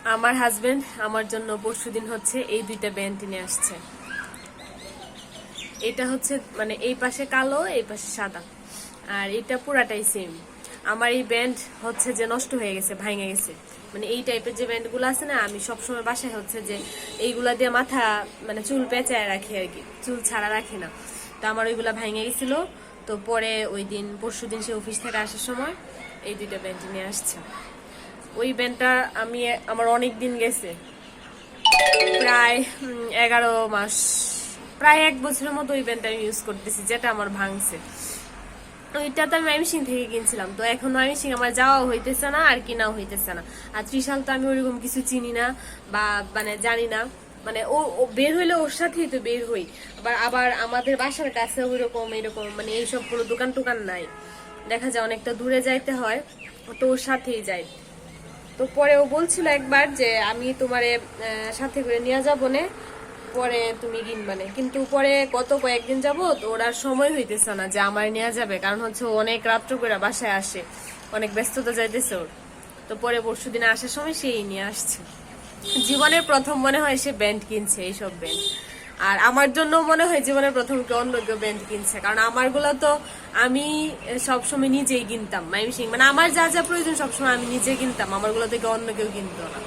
আমার হাজবেন্ড আমার জন্য পরশুদিন হচ্ছে এই দুইটা ব্যান্ড নিয়ে আসছে। এটা হচ্ছে মানে এই পাশে কালো, এই পাশে সাদা, আর এটা পুরাটাই সেম। আমার এই ব্যান্ড হচ্ছে যে নষ্ট হয়ে গেছে, ভাঙে গেছে। মানে এই টাইপের যে ব্যান্ডগুলো আছে না, আমি সবসময় বাসায় হচ্ছে যে এইগুলা দিয়ে মাথা মানে চুল পেঁচায় রাখি আর কি, চুল ছাড়া রাখি না। তো আমার ওইগুলা ভাঙে গেছিল। তো পরে ওই দিন পরশুদিন সে অফিস থেকে আসার সময় এই দুইটা ব্যান্ড নিয়ে আসছে। ওই ব্যান্ডটা আমার অনেক দিন গেছে, প্রায় 11 মাস, প্রায় 1 বছরের মতো ওই ব্যান্ডটা আমি ইউজ করতেছি, যেটা আমার ভাঙছে। ওইটা তো আমি ময়মনসিং থেকে কিনছিলাম। তো এখন ময়মনসিং আমার যাওয়া হইতেছে না আর কিনাও হইতেছে না। আর ত্রিশাল তো আমি ওইরকম কিছু চিনি না বা মানে জানি না। মানে ও বের হইলে ওর সাথেই তো বের হই। আবার আমাদের বাসার কাছে ওইরকম এরকম মানে এইসব কোনো দোকান টোকান নাই, দেখা যায় অনেকটা দূরে যাইতে হয়, তো ওর সাথেই যাই। তো পরে ও বলছিল একবার যে আমি তোমারে সাথে করে নিয়ে যাবো নে, পরে তুমি কিনবানে। কিন্তু পরে কয়েকদিন যাবো তো ওর আর সময় হইতেছে না যে আমার নেওয়া যাবে, কারণ হচ্ছে অনেক রাত্র করে বাসায় আসে, অনেক ব্যস্ততা যাইতেছে ওর। তো পরে পরশুদিন আসার সময় সেই নিয়ে আসছে। জীবনের প্রথম মনে হয় সে ব্যান্ড কিনছে, এইসব ব্যান্ড। আর আমার জন্য মনে হয় জীবনের প্রথম কেউ অন্য কেউ ব্যান্ড কিনছে, কারণ আমারগুলো তো আমি সবসময় নিজেই কিনতাম। মানে আমার যা যা প্রয়োজন সবসময় আমি নিজে কিনতাম, আমারগুলো থেকে অন্য কেউ কিনতো না।